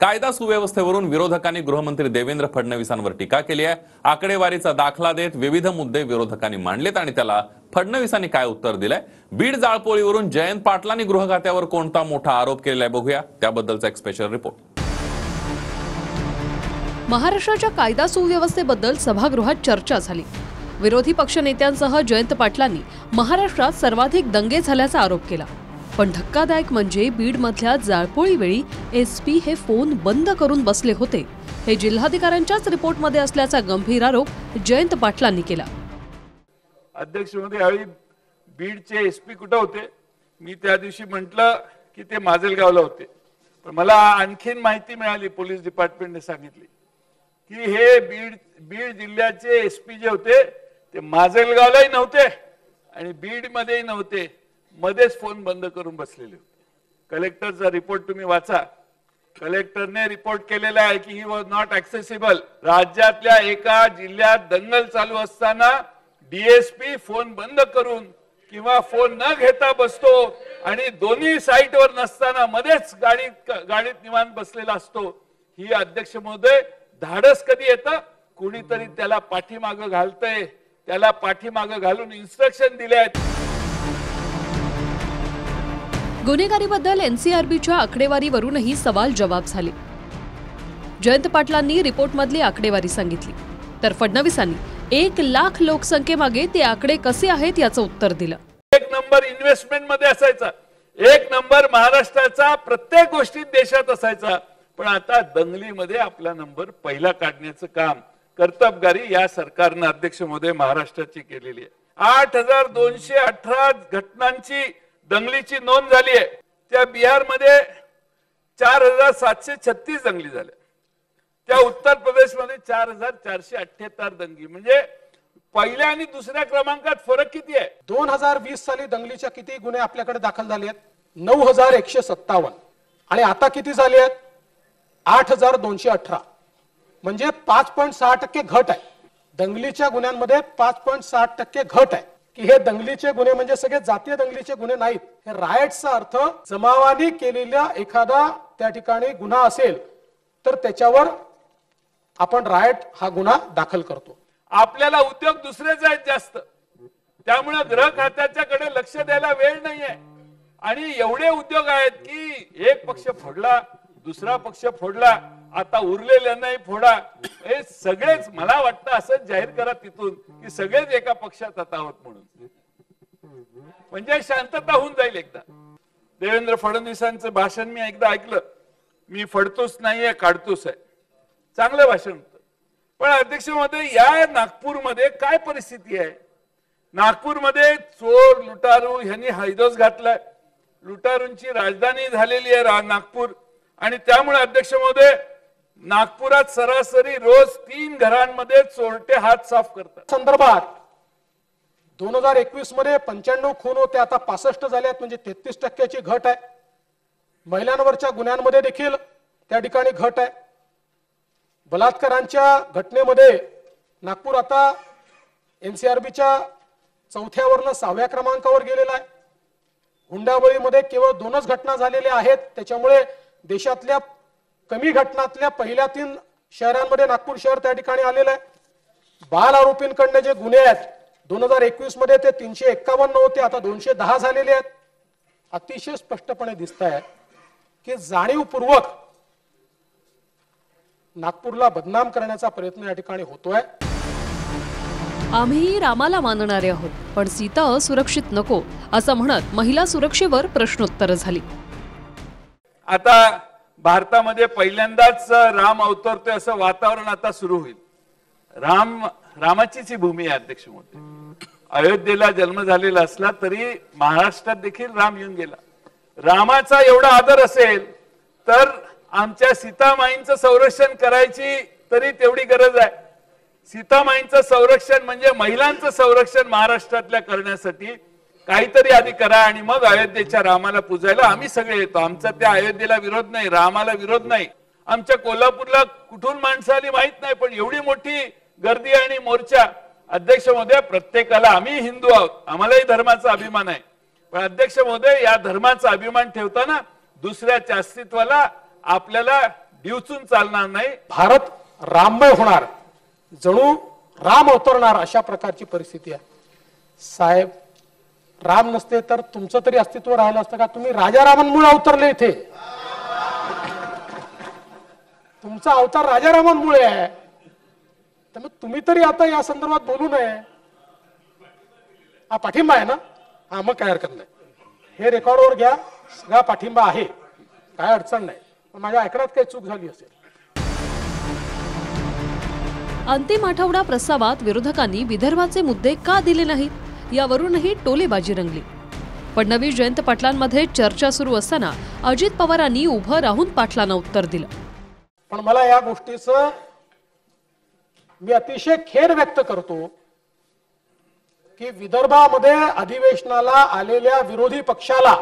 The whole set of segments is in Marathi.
कायदा सुव्यवस्थेवरून विरोधकांनी गृहमंत्री देवेंद्र फडणवीसांवर टीका केली आहे। आकडेवारीचा दाखला देत विविध मुद्दे विरोधकांनी मांडलेत आणि त्याला फडणवीसांनी काय उत्तर दिलंय? बीड जाळपोळीवरून जयंत पाटलांनी गृह खात्यावर कोणता मोठा आरोप केलेला आहे बघूया, त्याबद्दलचा एक स्पेशल रिपोर्ट। महाराष्ट्राच्या कायदा सुव्यवस्थेबद्दल सभागृहात चर्चा झाली। विरोधी पक्षनेत्यांसह जयंत पाटलांनी महाराष्ट्रात सर्वाधिक दंगे झाल्याचा आरोप केला। पण धक्कादायक म्हणजे बीडमधल्या जाळपोळी वेळी एसपी हे फोन बंद करून बसले होते, हे जिल्हाधिकाऱ्यांच्याच रिपोर्टमध्ये असल्याचा गंभीर आरोप जयंत पाटलांनी केला। अध्यक्ष महोदय, यावेळी बीडचे एसपी कुठे होते? मी त्या दिवशी म्हटलं की ते माजलगावला होते, पण मला आणखीन माहिती मिळाली, पोलीस डिपार्टमेंटने सांगितली की हे बीड जिल्ह्याचे एसपी जे होते ते माजलगावलाही नव्हते आणि बीड मध्येही नव्हते, मध्येच फोन बंद करून बसलेले होते। कलेक्टरचा रिपोर्ट तुम्ही वाचा। कलेक्टरने रिपोर्ट केलेला आहे की ही वॉज नॉट ऍक्सेसिबल। राज्यातल्या एका जिल्ह्यात दंगल चालू असताना डीएसपी फोन बंद करून किंवा फोन न घेता बसतो आणि दोन्ही साईटवर नसताना मध्येच गाडीत निवांत बसलेला असतो। ही अध्यक्ष महोदय धाडस कधी येतं? कुणीतरी त्याला पाठीमागं घालतंय, त्याला पाठीमागं घालून इन्स्ट्रक्शन दिले आहेत। गुन्हेगारीबद्दल एनसीआरबीच्या आकडेवारीवरूनही सवाल जवाब झाले। जयंत पाटलांनी रिपोर्टमधली आकडेवारी सांगितली, तर फडणवीसांनी 1 लाख लोकसंख्येमागे ते आकडे कसे आहेत याचं उत्तर दिलं। 1 नंबर इन्व्हेस्टमेंट मध्ये असायचा, 1 नंबर महाराष्ट्राचा प्रत्येक गोष्टीत देशात असायचा, पण आता दंगलीमध्ये आपला नंबर पहिला काढण्याचं काम कर्तबगारी या सरकारनं अध्यक्ष महोदय महाराष्ट्राची केलेली आहे। 8218 घटनांची दंगलीची नोंद झाली आहे। त्या बिहारमध्ये 4736 दंगली झाल्या, त्या उत्तर प्रदेशमध्ये 4478 दंगली, म्हणजे पहिल्या आणि दुसऱ्या क्रमांकात फरक किती आहे? 2020 साली दंगलीच्या किती गुन्हे आपल्याकडे दाखल झाले आहेत? 9157, आणि आता किती झाले आहेत? 8218, म्हणजे 5.6% घट आहे। दंगलीच्या गुन्ह्यांमध्ये 5.6% घट आहे। की हे दंगलीचे गुन्हे म्हणजे सगळे जातीय दंगलीचे गुन्हे नाहीत। हे रायट्सचा अर्थ जमावाने केलेला एखादा त्या ठिकाणी गुन्हा असेल तर त्याच्यावर आपण रायट हा गुन्हा दाखल करतो। आपल्याला उद्योग दुसरेच आहेत जास्त, त्यामुळे गृह खात्याच्याकडे लक्ष द्यायला वेळ नाहीये। आणि एवढे उद्योग आहेत की एक पक्ष फोडला, दुसरा पक्ष फोडला, आता उरलेल्यांनाही फोडा। हे सगळेच मला वाटतं असं जाहीर करा तिथून की सगळेच एका पक्षात आता आहोत म्हणून, म्हणजे शांतता होऊन जाईल एकदा। देवेंद्र फडणवीसांचं भाषण मी एकदा ऐकलं, मी फडतोच नाहीये काढतोच आहे, चांगलं भाषण होतं। पण अध्यक्ष महोदय, या नागपूरमध्ये काय परिस्थिती आहे? नागपूरमध्ये चोर लुटारू ह्यांनी हैदोस घातलाय, लुटारूंची राजधानी झालेली आहे नागपूर, आणि त्यामुळे अध्यक्ष महोदय नागपुरात सरासरी रोज 3 घरांमध्ये चोरटे हात साफ करतात। संदर्भात 2021 मध्ये 95 खून होते, आता 65 झाले आहेत, म्हणजे 33% घट आहे। महिलांवरच्या गुन्ह्यांमध्ये देखील त्या ठिकाणी घट आहे। बलात्कारांच्या घटनेमध्ये नागपूर आता एनसीआरबीच्या 4थ्यावरनं 6व्या क्रमांकावर गेलेला आहे। हुंडाबळीमध्ये केवळ 2च घटना झालेल्या आहेत, त्याच्यामुळे देशातल्या कमी घटनातल्या पहिल्या 3 शहरांमध्ये नागपूर शहर त्या ठिकाणी आलेलं आहे। बाल आरोपींकडे जे गुन्हे आहेत 2021 मध्ये ते 351 होते, आता 210 झालेले आहेत। अतिशय स्पष्टपणे दिसत आहे की जाणीवपूर्वक नागपूरला बदनाम करण्याचा प्रयत्न या ठिकाणी होतोय। आम्ही रामाला मानणारे आहोत, पण सीता असुरक्षित नको असं म्हणत महिला सुरक्षेवर प्रश्नोत्तर झाली। आता भारतामध्ये पहिल्यांदाच राम अवतरतोय असं वातावरण आता सुरू होईल। रामाचीच ही भूमी आहे अध्यक्ष महोदय। अयोध्येला जन्म झालेला असला तरी महाराष्ट्रात देखील राम येऊन गेला। रामाचा एवढा आदर असेल तर आमच्या सीतामाईंचं संरक्षण करायची तरी तेवढी गरज आहे। सीतामाईंचं संरक्षण म्हणजे महिलांचं संरक्षण महाराष्ट्रातल्या करण्यासाठी काहीतरी आधी करा आणि मग अयोध्येच्या रामाला पूजायला आम्ही सगळे येतो। आमचा त्या अयोध्येला विरोध नाही, रामाला विरोध नाही। आमच्या कोल्हापूरला कुठून माणसं आली माहित नाही, पण एवढी मोठी गर्दी आणि मोर्चा। अध्यक्ष महोदय, प्रत्येकाला आम्ही हिंदू आहोत, आम्हालाही धर्माचा अभिमान आहे, पण अध्यक्ष महोदय या धर्माचा अभिमान ठेवताना दुसऱ्याच्या अस्तित्वाला आपल्याला डिवचून चालणार नाही. भारत राममय होणार, जणू राम अवतरणार अशा प्रकारची परिस्थिती आहे. साहेब, राम नसते तर तुमचं तरी अस्तित्व राहिलं असतं का? तुम्ही राजारामांमुळे अवतरले इथे. तुमचा अवतार राजारामांमुळे आहे. त्यामुळे तुम्ही तरी आता या संदर्भात बोलू नये. हा पाठिंबा आहे ना? हा, मग काय हरकत नाही. हे रेकॉर्डवर घ्या, सगळा पाठिंबा आहे, काय अडचण नाही. पण माझ्या ऐकण्यात काही चूक झाली असेल. अंतिम आठवडा प्रस्तावात विरोधकांनी विदर्भाचे मुद्दे का दिले नाहीत यावरूनही टोलेबाजी रंगली. फडणवीस जयंत पाटलांमध्ये चर्चा सुरू असताना अजित पवारांनी उभं राहून पाटलांना उत्तर दिलं. पण मला या गोष्टीचं मी अतिशय खेद व्यक्त करतो की विदर्भामध्ये अधिवेशनाला आलेल्या विरोधी पक्षाला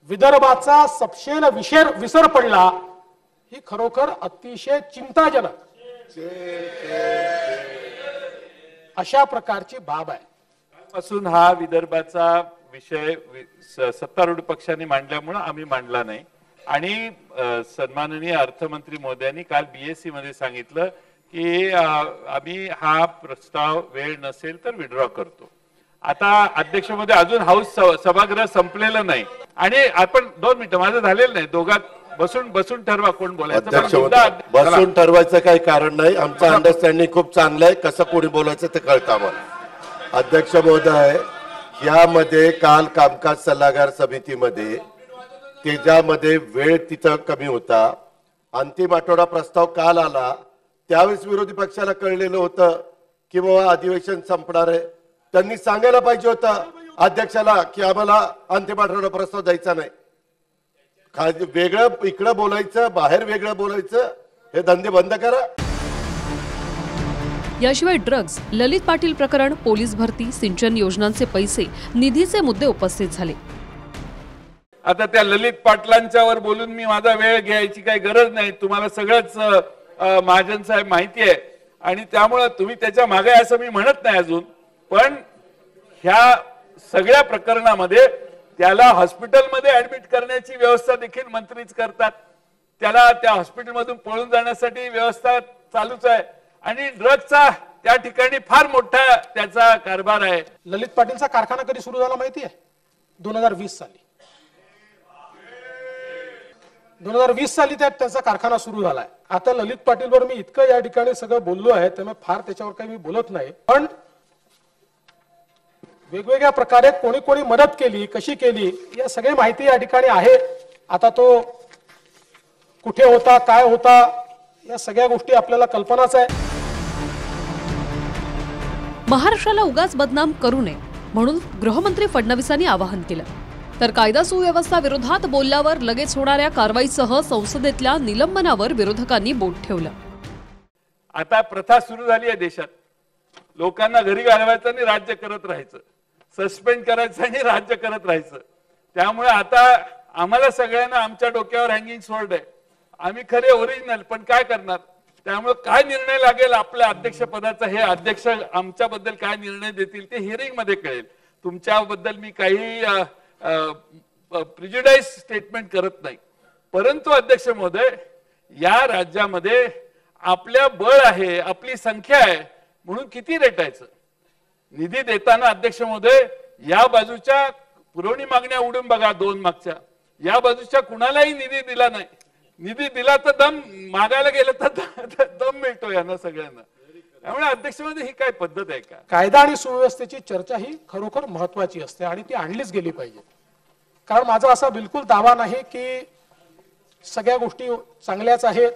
विदर्भाचा सपशेल विसर पडला, ही खरोखर अतिशय चिंताजनक अशा प्रकारची बाब आहे. पासून हा विदर्भाचा विषय सत्तारूढ पक्षाने मांडल्यामुळे आम्ही मांडला नाही. आणि सन्माननीय अर्थमंत्री महोदयांनी काल बीएससी मध्ये सांगितलं की आम्ही हा प्रस्ताव वेळ नसेल तर विड्रॉ करतो. आता अध्यक्ष महोदय, अजून हाऊस सभागृह संपलेलं नाही आणि आपण 2 मिनिटं, माझं झालेलं नाही, दोघात बसून ठरवा कोण बोलायचं. बसून ठरवायचं काही कारण नाही. आमचं अंडरस्टँडिंग खूप चांगलं आहे. कसं कोणी बोलायचं ते कळतं आम्हाला. अध्यक्ष महोदय, यामध्ये काल कामकाज सल्लागार समितीमध्ये त्याच्यामध्ये वेळ तिथं कमी होता. अंतिम आठवडा प्रस्ताव काल आला, त्यावेळेस विरोधी पक्षाला कळलेलं होतं की बाबा अधिवेशन संपणार आहे. त्यांनी सांगायला पाहिजे होतं अध्यक्षाला की आम्हाला अंतिम आठवडा प्रस्ताव द्यायचा नाही. वेगळं इकडं बोलायचं, बाहेर वेगळं बोलायचं, हे धंदे बंद करा. याशिवाय ड्रग्ज, ललित पाटील प्रकरण, पोलीस भरती, सिंचन योजनांचे पैसे, निधीचे मुद्दे उपस्थित झाले. आता त्या ललित पाटलांच्यावर बोलून मी माझा वेळ घ्यायची काही गरज नाही. तुम्हाला सगळंच महाजन साहेब माहिती आहे आणि त्यामुळे तुम्ही त्याच्या मागे असं मी म्हणत नाही अजून. पण ह्या सगळ्या प्रकरणामध्ये त्याला हॉस्पिटलमध्ये ऍडमिट करण्याची व्यवस्था देखील मंत्रीच करतात. त्याला त्या हॉस्पिटलमधून पळून जाण्यासाठी व्यवस्था चालूच आहे आणि ड्रग्जचा त्या ठिकाणी फार मोठा त्याचा कारभार आहे. ललित पाटीलचा कारखाना कधी सुरू झाला माहिती आहे? 2020 साली. 2020 साली त्याचा कारखाना सुरू झालाय. आता ललित पाटीलवर मी इतकं या ठिकाणी सगळं बोललो आहे, त्यामुळे फार त्याच्यावर काही मी बोलत नाही. पण वेगवेगळ्या प्रकारे कोणी कोणी मदत केली, कशी केली, या सगळी माहिती या ठिकाणी आहे. आता तो कुठे होता, काय होता, या सगळ्या गोष्टी आपल्याला कल्पनाच आहे. महाराष्ट्राला उगाच बदनाम करू नये म्हणून गृहमंत्री फडणवीसांनी आवाहन केलं. तर कायदा सुव्यवस्था विरोधात बोलल्यावर लगेच होणाऱ्या कारवाईसह संसदेतल्या निलंबनावर विरोधकांनी बोट ठेवलं. आता प्रथा सुरू झाली आहे देशात. लोकांना घरी घालवायचं आणि राज्य करत राहायचं, सस्पेंड करायचं आणि राज्य करत राहायचं. त्यामुळे आता आम्हाला सगळ्यांना आमच्या डोक्यावर हँगिंग सोर्ड आहे. आम्ही खरे ओरिजिनल, पण काय करणार. त्यामुळे काय निर्णय लागेल आपल्या अध्यक्षपदाचा, हे अध्यक्ष आमच्याबद्दल काय निर्णय देतील ते हिअरिंग मध्ये कळेल. तुमच्याबद्दल मी काही प्रिज्युडाइज स्टेटमेंट करत नाही. परंतु अध्यक्ष महोदय, या राज्यामध्ये आपल्या बळ आहे, आपली संख्या आहे म्हणून किती रेटायचं. निधी देताना अध्यक्ष महोदय, या बाजूच्या पुरवणी मागण्या उडून बघा, 2 मागच्या, या बाजूच्या कुणालाही निधी दिला नाही. निधी दिला तर दम, मागायला गेलं तर दम मिळतो यांना सगळ्यांना. त्यामुळे अध्यक्ष महोदय, ही काय पद्धत आहे का? कायदा आणि सुव्यवस्थेची चर्चा ही खरोखर महत्वाची असते आणि ती आणलीच गेली पाहिजे. कारण माझा असा बिलकुल दावा नाही की सगळ्या गोष्टी चांगल्याच आहेत.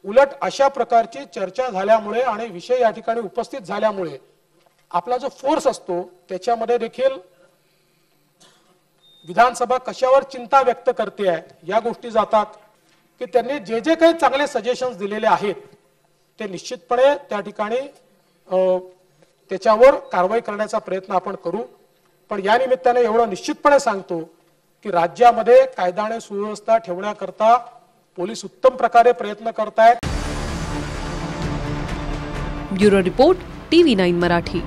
उलट अशा प्रकारची चर्चा झाल्यामुळे आणि विषय या ठिकाणी उपस्थित झाल्यामुळे आपला जो फोर्स असतो त्याच्यामध्ये देखील विधानसभा कशावर चिंता व्यक्त करते आहे या गोष्टी जातात की त्यांनी जे जे काही चांगले सजेशन्स दिलेले आहेत ते निश्चितपणे त्या ठिकाणी त्याच्यावर कारवाई करण्याचा प्रयत्न आपण करू. पण या निमित्ताने एवढं निश्चितपणे सांगतो की राज्यामध्ये कायदा आणि सुव्यवस्था ठेवण्याकरता पोलीस उत्तम प्रकारे प्रयत्न करतायत. Bureau report, TV9 Marathi.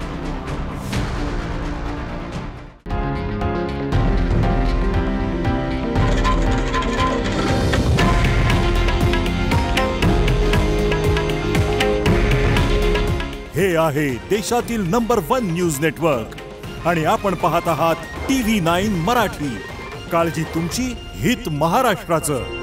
हे आहे देशातील नंबर 1 न्यूज नेटवर्क आणि आपण पाहत आहात TV9 मराठी. काळजी तुमची, हित महाराष्ट्राचं.